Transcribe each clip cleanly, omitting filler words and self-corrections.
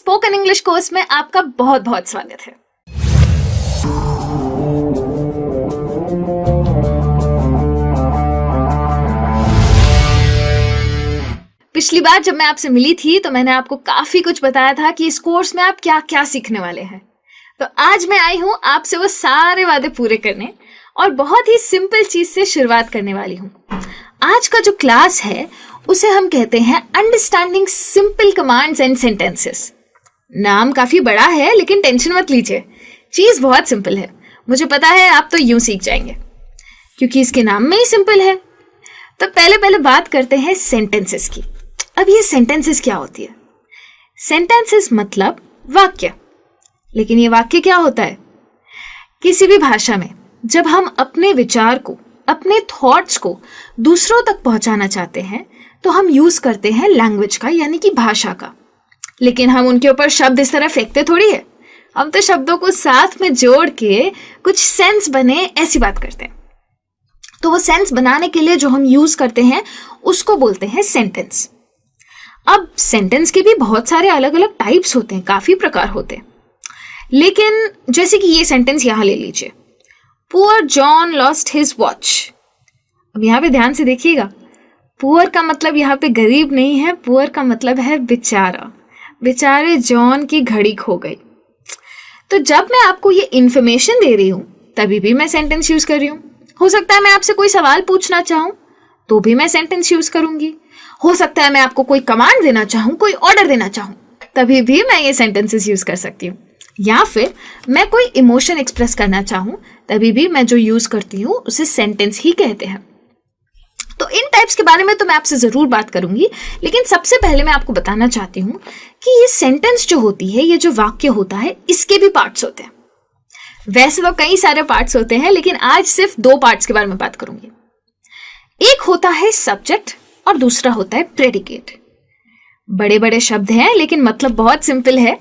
Spoken English course में आपका बहुत बहुत स्वागत है। पिछली बार जब मैं आपसे मिली थी तो मैंने आपको काफी कुछ बताया था कि इस कोर्स में आप क्या क्या सीखने वाले हैं। तो आज मैं आई हूं आपसे वो सारे वादे पूरे करने और बहुत ही सिंपल चीज से शुरुआत करने वाली हूं। आज का जो क्लास है उसे हम कहते हैं understanding simple commands and sentences. नाम काफी बड़ा है लेकिन टेंशन मत लीजिए, चीज बहुत सिंपल है। मुझे पता है आप तो यूं सीख जाएंगे क्योंकि इसके नाम में ही सिंपल है। तो पहले बात करते हैं सेंटेंसेस की। अब ये सेंटेंसेस क्या होती है? सेंटेंसेस मतलब वाक्य। लेकिन ये वाक्य क्या होता है? किसी भी भाषा में जब हम अपने विचार को, अपने थॉट्स को दूसरों तक पहुंचाना चाहते हैं तो हम यूज करते हैं लैंग्वेज का, यानी कि भाषा का। लेकिन हम उनके ऊपर शब्द इस तरह फेंकते थोड़ी है। हम तो शब्दों को साथ में जोड़ के कुछ सेंस बने ऐसी बात करते हैं। तो वो सेंस बनाने के लिए जो हम यूज करते हैं उसको बोलते हैं सेंटेंस। अब सेंटेंस के भी बहुत सारे अलग अलग टाइप्स होते हैं, काफी प्रकार होते हैं। लेकिन जैसे कि ये सेंटेंस यहां ले लीजिए, poor John lost his watch. अब यहां पे ध्यान से देखिएगा, पुअर का मतलब यहाँ पे गरीब नहीं है, पुअर का मतलब है बेचारा। बेचारे जॉन की घड़ी खो गई। तो जब मैं आपको ये इंफॉर्मेशन दे रही हूं तभी भी मैं सेंटेंस यूज कर रही हूं। हो सकता है मैं आपसे कोई सवाल पूछना चाहूं तो भी मैं सेंटेंस यूज करूंगी। हो सकता है मैं आपको कोई कमांड देना चाहूं, कोई ऑर्डर देना चाहूं, तभी भी मैं ये सेंटेंसेस यूज कर सकती हूँ। या फिर मैं कोई इमोशन एक्सप्रेस करना चाहूं तभी भी मैं जो यूज करती हूँ उसे सेंटेंस ही कहते हैं। तो इन टाइप्स के बारे में तो मैं आपसे जरूर बात करूंगी, लेकिन सबसे पहले मैं आपको बताना चाहती हूँ कि ये सेंटेंस जो होती है, ये जो वाक्य होता है, इसके भी पार्ट्स होते हैं। वैसे तो कई सारे पार्ट्स होते हैं लेकिन आज सिर्फ 2 पार्ट्स के बारे में बात करूंगी। एक होता है सब्जेक्ट और दूसरा होता है प्रेडिकेट। बड़े बड़े शब्द हैं लेकिन मतलब बहुत सिंपल है।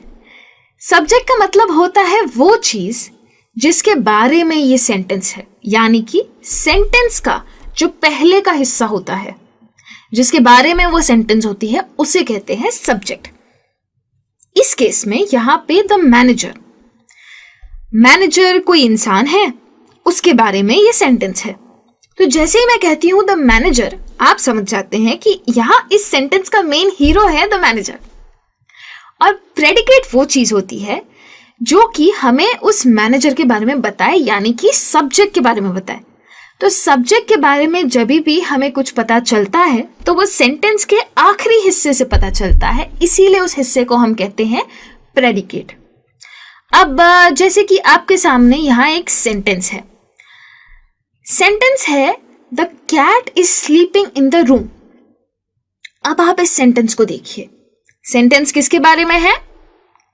सब्जेक्ट का मतलब होता है वो चीज जिसके बारे में ये सेंटेंस है, यानी कि सेंटेंस का जो पहले का हिस्सा होता है, जिसके बारे में वो सेंटेंस होती है, उसे कहते हैं सब्जेक्ट। इस केस में यहां पे द मैनेजर कोई इंसान है, उसके बारे में ये सेंटेंस है। तो जैसे ही मैं कहती हूं द मैनेजर, आप समझ जाते हैं कि यहां इस सेंटेंस का मेन हीरो है द मैनेजर। और प्रेडिकेट वो चीज होती है जो कि हमें उस मैनेजर के बारे में बताए, यानी कि सब्जेक्ट के बारे में बताए। तो सब्जेक्ट के बारे में जब भी हमें कुछ पता चलता है तो वो सेंटेंस के आखिरी हिस्से से पता चलता है, इसीलिए उस हिस्से को हम कहते हैं प्रेडिकेट। अब जैसे कि आपके सामने यहां एक सेंटेंस है। सेंटेंस है the cat is sleeping in the room. अब आप इस सेंटेंस को देखिए। सेंटेंस किसके बारे में है?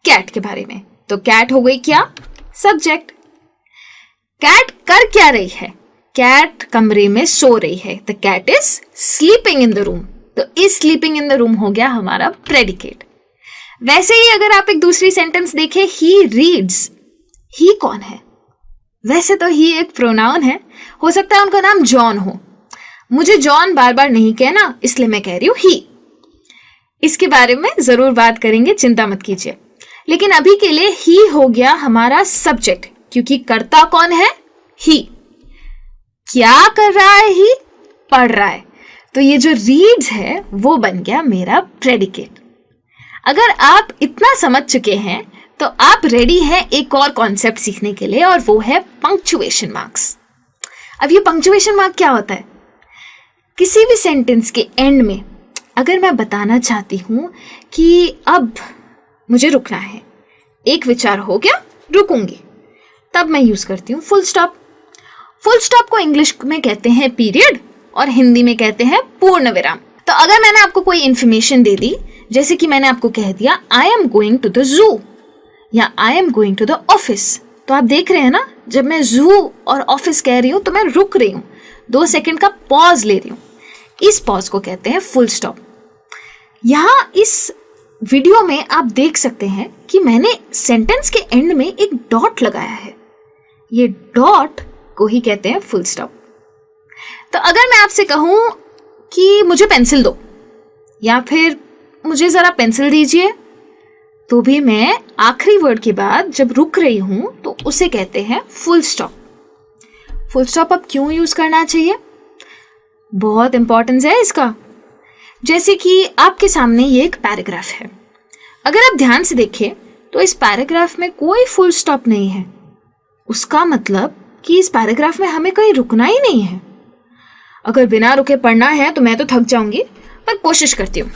कैट के बारे में। तो कैट हो गई क्या? सब्जेक्ट। कैट कर क्या रही है? कैट कमरे में सो रही है। The cat is sleeping in the room. तो is sleeping in the room हो गया हमारा प्रेडिकेट। वैसे ही अगर आप एक दूसरी सेंटेंस देखें, ही रीड्स। ही कौन है? वैसे तो ही एक प्रोनाउन है, हो सकता है उनका नाम जॉन हो। मुझे जॉन बार बार नहीं कहना, इसलिए मैं कह रही हूं ही। इसके बारे में जरूर बात करेंगे, चिंता मत कीजिए। लेकिन अभी के लिए ही हो गया हमारा सब्जेक्ट, क्योंकि करता कौन है? ही। क्या कर रहा है? ही पढ़ रहा है। तो ये जो रीड्स है वो बन गया मेरा प्रेडिकेट। अगर आप इतना समझ चुके हैं तो आप रेडी हैं एक और कॉन्सेप्ट सीखने के लिए, और वो है पंक्चुएशन मार्क्स। अब ये पंक्चुएशन मार्क क्या होता है? किसी भी सेंटेंस के एंड में अगर मैं बताना चाहती हूं कि अब मुझे रुकना है, एक विचार हो गया, रुकूंगी, तब मैं यूज करती हूं फुल स्टॉप। फुल स्टॉप को इंग्लिश में कहते हैं पीरियड और हिंदी में कहते हैं पूर्ण विराम। तो अगर मैंने आपको कोई इंफॉर्मेशन दे दी, जैसे कि मैंने आपको कह दिया I am going to the zoo या I am going to the office, तो आप देख रहे हैं ना, जब मैं जू और ऑफिस कह रही हूं तो मैं रुक रही हूं, 2 सेकंड का पॉज ले रही हूं। इस पॉज को कहते हैं फुल स्टॉप। यहां इस वीडियो में आप देख सकते हैं कि मैंने सेंटेंस के एंड में एक डॉट लगाया है। ये डॉट को ही कहते हैं फुल स्टॉप। तो अगर मैं आपसे कहूं कि मुझे पेंसिल दो या फिर मुझे जरा पेंसिल दीजिए, तो भी मैं आखिरी वर्ड के बाद जब रुक रही हूं तो उसे कहते हैं फुल स्टॉप। फुल स्टॉप अब क्यों यूज करना चाहिए? बहुत इंपॉर्टेंस है इसका। जैसे कि आपके सामने ये एक पैराग्राफ है, अगर आप ध्यान से देखें तो इस पैराग्राफ में कोई फुल स्टॉप नहीं है। उसका मतलब कि इस पैराग्राफ में हमें कहीं रुकना ही नहीं है। अगर बिना रुके पढ़ना है तो मैं तो थक जाऊंगी, पर कोशिश करती हूँ।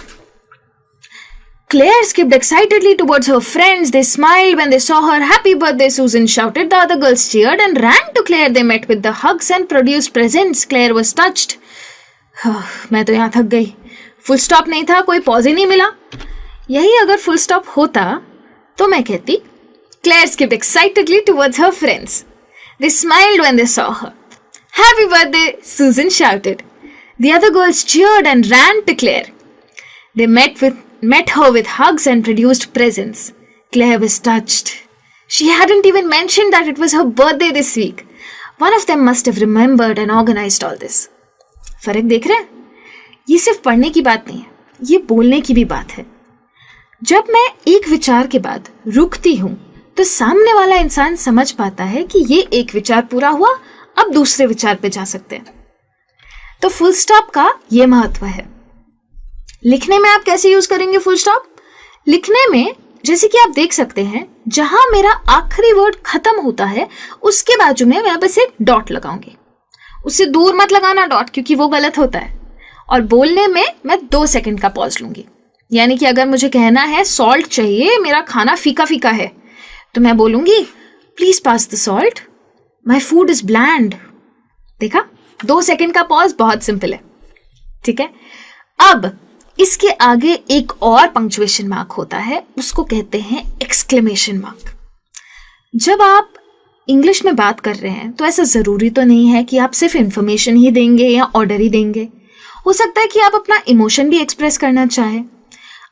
Claire skipped excitedly towards her friends. They smiled when they saw her. Happy birthday, Susan shouted. The other girls cheered and ran to Claire. They met with the hugs and produced presents. Claire was touched. मैं तो यहाँ थक गई। Full stop नहीं था, कोई pause ही नहीं मिला। यही अगर फुल स्टॉप होता तो मैं कहती Claire skipped excitedly towards her friends. They smiled when they saw her. Happy birthday, Susan shouted. The other girls cheered and ran to Claire. They met her with hugs and produced presents. Claire was touched. She hadn't even mentioned that it was her birthday this week. One of them must have remembered and organized all this. फर्क देख रहे हैं? ये सिर्फ पढ़ने की बात नहीं है, ये बोलने की भी बात है। जब मैं एक विचार के बाद रुकती हूं तो सामने वाला इंसान समझ पाता है कि ये एक विचार पूरा हुआ, अब दूसरे विचार पे जा सकते हैं। तो फुल स्टॉप का ये महत्व है। लिखने में आप कैसे यूज करेंगे फुल स्टॉप? लिखने में जैसे कि आप देख सकते हैं, जहां मेरा आखिरी वर्ड खत्म होता है उसके बाजू में मैं बस एक डॉट लगाऊंगी। उससे दूर मत लगाना डॉट, क्योंकि वो गलत होता है। और बोलने में मैं 2 सेकंड का पॉज लूंगी। यानी कि अगर मुझे कहना है सॉल्ट चाहिए, मेरा खाना फीका फीका है, तो मैं बोलूंगी please pass the salt, my food is bland. देखा, 2 सेकंड का पॉज बहुत सिंपल है। ठीक है, अब इसके आगे एक और पंक्चुएशन मार्क होता है, उसको कहते हैं एक्सक्लेमेशन मार्क। जब आप इंग्लिश में बात कर रहे हैं तो ऐसा जरूरी तो नहीं है कि आप सिर्फ इंफॉर्मेशन ही देंगे या ऑर्डर ही देंगे। हो सकता है कि आप अपना इमोशन भी एक्सप्रेस करना चाहें।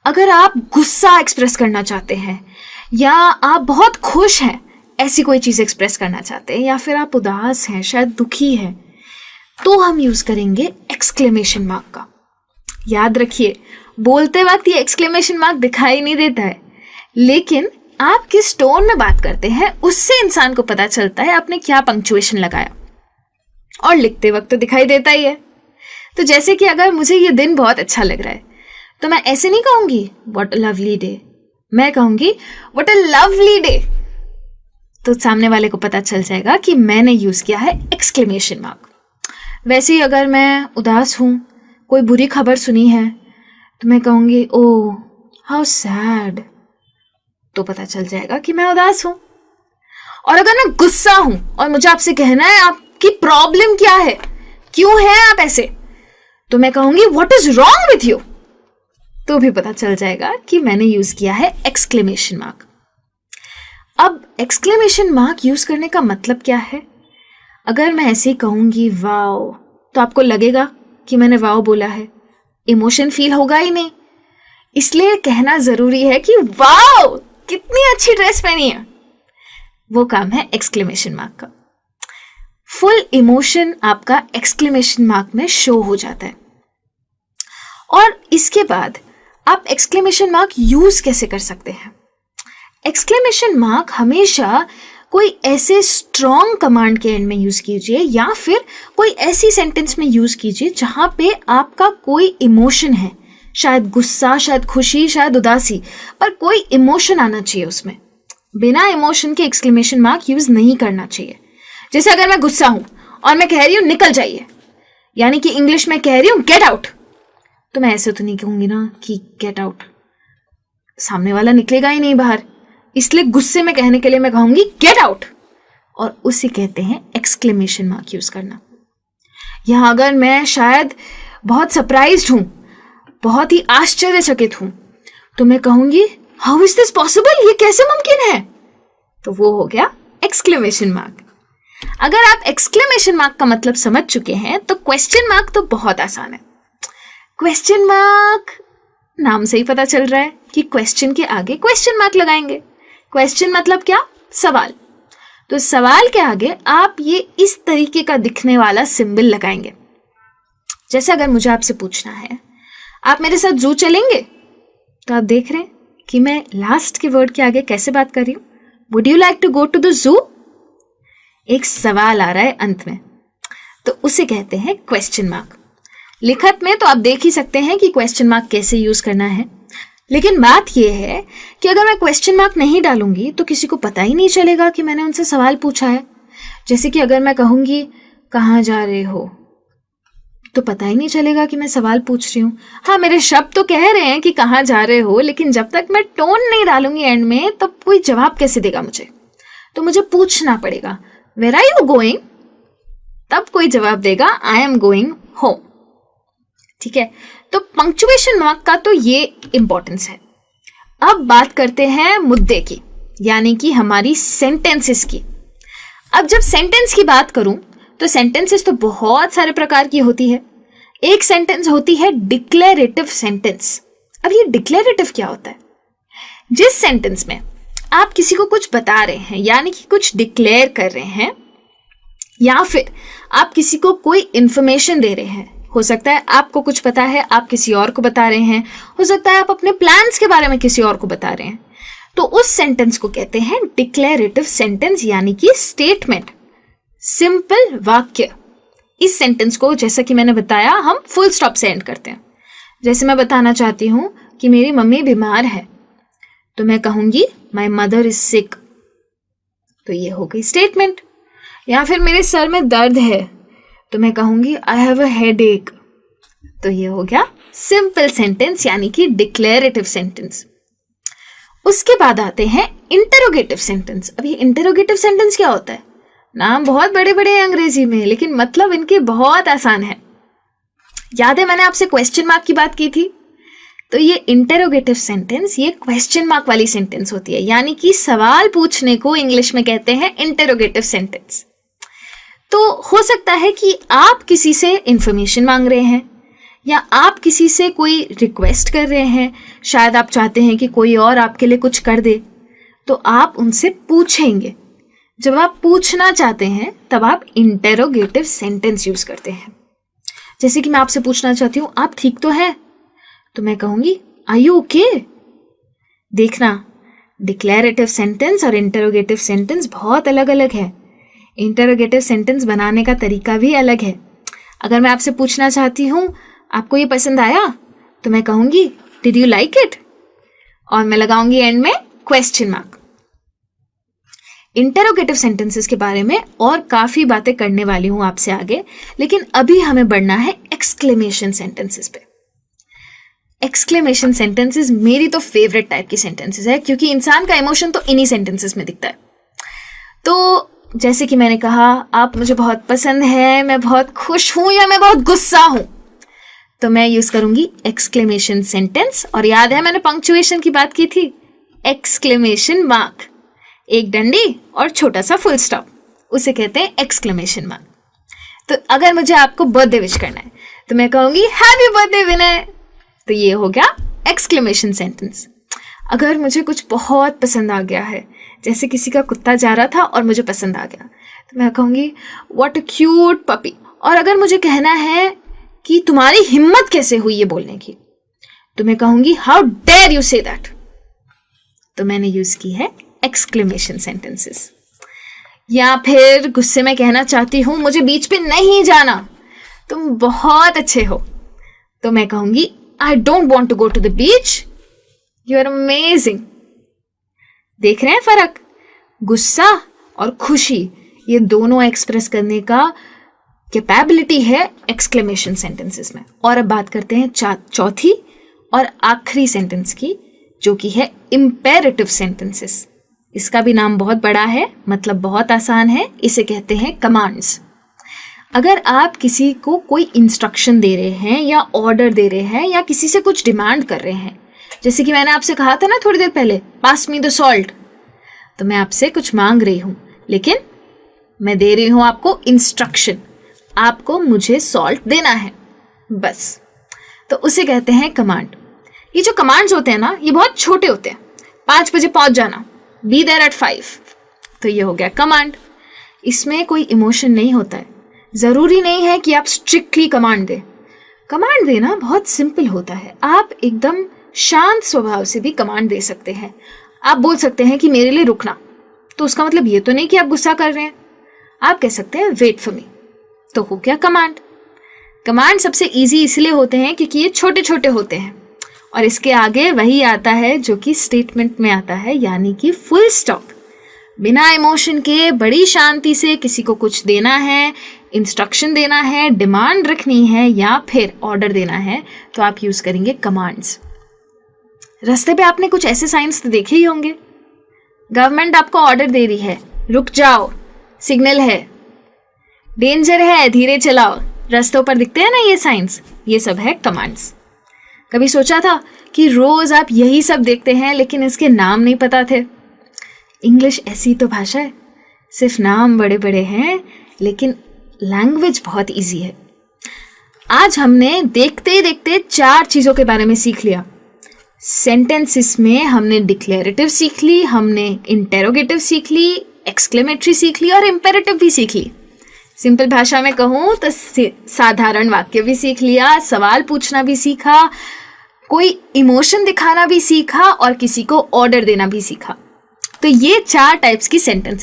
अगर आप गुस्सा एक्सप्रेस करना चाहते हैं, या आप बहुत खुश हैं, ऐसी कोई चीज एक्सप्रेस करना चाहते हैं, या फिर आप उदास हैं, शायद दुखी हैं, तो हम यूज करेंगे एक्सक्लेमेशन मार्क का। याद रखिए, बोलते वक्त ये एक्सक्लेमेशन मार्क दिखाई नहीं देता है, लेकिन आप किस टोन में बात करते हैं उससे इंसान को पता चलता है आपने क्या पंक्चुएशन लगाया। और लिखते वक्त तो दिखाई देता ही है। तो जैसे कि अगर मुझे ये दिन बहुत अच्छा लग रहा है तो मैं ऐसे नहीं कहूंगी व्हाट अ लवली डे, मैं कहूंगी व्हाट अ लवली डे। तो सामने वाले को पता चल जाएगा कि मैंने यूज किया है एक्सक्लेमेशन मार्क। वैसे ही अगर मैं उदास हूं, कोई बुरी खबर सुनी है, तो मैं कहूंगी ओह हाउ सैड, तो पता चल जाएगा कि मैं उदास हूं। और अगर मैं गुस्सा हूं और मुझे आपसे कहना है आपकी प्रॉब्लम क्या है, क्यों है आप ऐसे, तो मैं कहूंगी what is wrong with you, तो भी पता चल जाएगा कि मैंने यूज किया है एक्सक्लेमेशन मार्क। अब एक्सक्लेमेशन मार्क यूज करने का मतलब क्या है? अगर मैं ऐसे ही कहूंगी वाओ, तो आपको लगेगा कि मैंने वाओ बोला है, इमोशन फील होगा ही नहीं। इसलिए कहना जरूरी है कि वाओ कितनी अच्छी ड्रेस पहनी है। वो काम है एक्सक्लेमेशन मार्क का। फुल इमोशन आपका एक्सक्लेमेशन मार्क में शो हो जाता है। और इसके बाद आप एक्सक्लेमेशन मार्क यूज कैसे कर सकते हैं? एक्सक्लेमेशन मार्क हमेशा कोई ऐसे स्ट्रॉन्ग कमांड के एंड में यूज कीजिए, या फिर कोई ऐसी सेंटेंस में यूज कीजिए जहां पे आपका कोई इमोशन है, शायद गुस्सा, शायद खुशी, शायद उदासी, पर कोई इमोशन आना चाहिए उसमें। बिना इमोशन के एक्सक्लेमेशन मार्क यूज नहीं करना चाहिए। जैसे अगर मैं गुस्सा हूं और मैं कह रही हूं निकल जाइए, यानी कि इंग्लिश में कह रही हूं गेट आउट, तो मैं ऐसे तो नहीं कहूंगी ना कि गेट आउट, सामने वाला निकलेगा ही नहीं बाहर। इसलिए गुस्से में कहने के लिए मैं कहूंगी गेट आउट, और उसे कहते हैं एक्सक्लेमेशन मार्क यूज करना। यहां अगर मैं शायद बहुत सरप्राइज्ड हूं, बहुत ही आश्चर्यचकित हूं, तो मैं कहूंगी हाउ इज दिस पॉसिबल, ये कैसे मुमकिन है, तो वो हो गया एक्सक्लेमेशन मार्क। अगर आप एक्सक्लेमेशन मार्क का मतलब समझ चुके हैं तो क्वेश्चन मार्क तो बहुत आसान है। क्वेश्चन मार्क नाम से ही पता चल रहा है कि क्वेश्चन के आगे क्वेश्चन मार्क लगाएंगे। क्वेश्चन मतलब क्या? सवाल। तो सवाल के आगे आप ये इस तरीके का दिखने वाला सिंबल लगाएंगे। जैसे अगर मुझे आपसे पूछना है आप मेरे साथ जू चलेंगे, तो आप देख रहे हैं कि मैं लास्ट के वर्ड के आगे कैसे बात कर रही हूँ? Would you like to go to the zoo? एक सवाल आ रहा है अंत में, तो उसे कहते हैं क्वेश्चन मार्क। लिखत में तो आप देख ही सकते हैं कि क्वेश्चन मार्क कैसे यूज करना है, लेकिन बात यह है कि अगर मैं क्वेश्चन मार्क नहीं डालूंगी तो किसी को पता ही नहीं चलेगा कि मैंने उनसे सवाल पूछा है। जैसे कि अगर मैं कहूंगी कहाँ जा रहे हो, तो पता ही नहीं चलेगा कि मैं सवाल पूछ रही हूँ। हाँ, मेरे शब्द तो कह रहे हैं कि कहाँ जा रहे हो, लेकिन जब तक मैं टोन नहीं डालूंगी एंड में, तब कोई जवाब कैसे देगा मुझे? तो मुझे पूछना पड़ेगा वेयर आर यू गोइंग, तब कोई जवाब देगा आई एम गोइंग होम। ठीक है, तो पंक्चुएशन मार्क का तो ये इंपॉर्टेंस है। अब बात करते हैं मुद्दे की, यानी कि हमारी सेंटेंसेस की। अब जब सेंटेंस की बात करूं तो सेंटेंसेस तो बहुत सारे प्रकार की होती है। एक सेंटेंस होती है डिक्लेरेटिव सेंटेंस। अब ये डिक्लेरेटिव क्या होता है? जिस सेंटेंस में आप किसी को कुछ बता रहे हैं, यानी कि कुछ डिक्लेयर कर रहे हैं, या फिर आप किसी को कोई इंफॉर्मेशन दे रहे हैं। हो सकता है आपको कुछ पता है, आप किसी और को बता रहे हैं। हो सकता है आप अपने प्लान्स के बारे में किसी और को बता रहे हैं। तो उस सेंटेंस को कहते हैं डिक्लेरेटिव सेंटेंस, यानी कि स्टेटमेंट, सिंपल वाक्य। इस सेंटेंस को, जैसा कि मैंने बताया, हम फुल स्टॉप से एंड करते हैं। जैसे मैं बताना चाहती हूं कि मेरी मम्मी बीमार है, तो मैं कहूंगी माई मदर इज सिक, तो ये हो गई स्टेटमेंट। या फिर मेरे सर में दर्द है, तो मैं कहूंगी आई हैव अ हेडेक, तो ये हो गया सिंपल सेंटेंस, यानी कि डिक्लेरेटिव सेंटेंस। उसके बाद आते हैं इंटरोगेटिव सेंटेंस। अब ये इंटरोगेटिव सेंटेंस क्या होता है? नाम बहुत बड़े बड़े हैं अंग्रेजी में, लेकिन मतलब इनके बहुत आसान है। याद है मैंने आपसे क्वेश्चन मार्क की बात की थी? तो ये इंटरोगेटिव सेंटेंस, ये क्वेश्चन मार्क वाली सेंटेंस होती है, यानी कि सवाल पूछने को इंग्लिश में कहते हैं इंटरोगेटिव सेंटेंस। तो हो सकता है कि आप किसी से इंफॉर्मेशन मांग रहे हैं, या आप किसी से कोई रिक्वेस्ट कर रहे हैं, शायद आप चाहते हैं कि कोई और आपके लिए कुछ कर दे, तो आप उनसे पूछेंगे। जब आप पूछना चाहते हैं तब आप इंटरोगेटिव सेंटेंस यूज करते हैं। जैसे कि मैं आपसे पूछना चाहती हूँ आप ठीक तो हैं, तो मैं कहूंगी आर यू ओके। देखना, डिक्लेरेटिव सेंटेंस और इंटरोगेटिव सेंटेंस बहुत अलग अलग है। इंटरोगेटिव सेंटेंस बनाने का तरीका भी अलग है। अगर मैं आपसे पूछना चाहती हूँ आपको ये पसंद आया, तो मैं कहूंगी डिड यू लाइक इट, और मैं लगाऊंगी एंड में क्वेश्चन मार्क। इंटरोगेटिव सेंटेंसेस के बारे में और काफी बातें करने वाली हूं आपसे आगे, लेकिन अभी हमें बढ़ना है एक्सक्लेमेशन सेंटेंसेस पे। एक्सक्लेमेशन सेंटेंसेस मेरी तो फेवरेट टाइप की सेंटेंसेस है, क्योंकि इंसान का इमोशन तो इन्हीं सेंटेंसेस में दिखता है। तो जैसे कि मैंने कहा आप मुझे बहुत पसंद है, मैं बहुत खुश हूं, या मैं बहुत गुस्सा हूं, तो मैं यूज करूंगी एक्सक्लेमेशन सेंटेंस। और याद है मैंने पंक्चुएशन की बात की थी, एक्सक्लेमेशन मार्क, एक डंडी और छोटा सा फुल स्टॉप, उसे कहते हैं एक्सक्लेमेशन मार्क। तो अगर मुझे आपको बर्थडे विश करना है, तो मैं कहूंगी हैप्पी बर्थडे विनय, तो ये हो गया एक्सक्लेमेशन सेंटेंस। अगर मुझे कुछ बहुत पसंद आ गया है, जैसे किसी का कुत्ता जा रहा था और मुझे पसंद आ गया, तो मैं कहूंगी व्हाट अ क्यूट पपी। और अगर मुझे कहना है कि तुम्हारी हिम्मत कैसे हुई ये बोलने की, तो मैं कहूंगी how dare you say that. तो मैंने यूज की है एक्सक्लेमेशन सेंटेंसेस। या फिर गुस्से में कहना चाहती हूं मुझे बीच पे नहीं जाना, तुम बहुत अच्छे हो, तो मैं कहूंगी I don't want to go to the beach, you are amazing. देख रहे हैं फर्क? गुस्सा और खुशी, ये दोनों एक्सप्रेस करने का कैपेबिलिटी है एक्सक्लेमेशन सेंटेंसेस में। और अब बात करते हैं चौथी और आखिरी सेंटेंस की, जो कि है इंपेरेटिव सेंटेंसेस। इसका भी नाम बहुत बड़ा है, मतलब बहुत आसान है, इसे कहते हैं कमांड्स। अगर आप किसी को कोई इंस्ट्रक्शन दे रहे हैं या ऑर्डर दे रहे हैं या किसी से कुछ डिमांड कर रहे हैं, जैसे कि मैंने आपसे कहा था ना थोड़ी देर पहले, पास मी द सॉल्ट, तो मैं आपसे कुछ मांग रही हूं, लेकिन मैं दे रही हूं आपको इंस्ट्रक्शन, आपको मुझे सॉल्ट देना है, बस, तो उसे कहते हैं कमांड। ये जो कमांड्स होते हैं ना, ये बहुत छोटे होते हैं। 5 बजे पहुंच जाना, बी देयर एट 5, तो ये हो गया कमांड। इसमें कोई इमोशन नहीं होता है, जरूरी नहीं है कि आप स्ट्रिक्टली कमांड दें। कमांड देना बहुत सिंपल होता है, आप एकदम शांत स्वभाव से भी कमांड दे सकते हैं। आप बोल सकते हैं कि मेरे लिए रुकना, तो उसका मतलब ये तो नहीं कि आप गुस्सा कर रहे हैं। आप कह सकते हैं वेट फॉर मी, तो हो गया कमांड। कमांड सबसे इजी इसलिए होते हैं क्योंकि ये छोटे छोटे होते हैं और इसके आगे वही आता है जो कि स्टेटमेंट में आता है, यानी कि फुल स्टॉप। बिना इमोशन के बड़ी शांति से किसी को कुछ देना है, इंस्ट्रक्शन देना है, डिमांड रखनी है या फिर ऑर्डर देना है, तो आप यूज करेंगे कमांड्स। रास्ते पे आपने कुछ ऐसे साइंस तो देखे ही होंगे। गवर्नमेंट आपको ऑर्डर दे रही है, रुक जाओ, सिग्नल है, डेंजर है, धीरे चलाओ। रास्तों पर दिखते हैं ना ये साइंस, ये सब है कमांड्स। कभी सोचा था कि रोज आप यही सब देखते हैं लेकिन इसके नाम नहीं पता थे? इंग्लिश ऐसी तो भाषा है, सिर्फ नाम बड़े बड़े हैं लेकिन लैंग्वेज बहुत इजी है। आज हमने देखते देखते 4 चीजों के बारे में सीख लिया। सेंटेंसेस में हमने डिक्लेरेटिव सीख ली, हमने इंटेरोगेटिव सीख ली, एक्सक्लेमेटरी सीख ली और इम्पेरेटिव भी सीख ली। सिंपल भाषा में कहूँ तो साधारण वाक्य भी सीख लिया, सवाल पूछना भी सीखा, कोई इमोशन दिखाना भी सीखा और किसी को ऑर्डर देना भी सीखा। तो ये 4 टाइप्स की सेंटेंस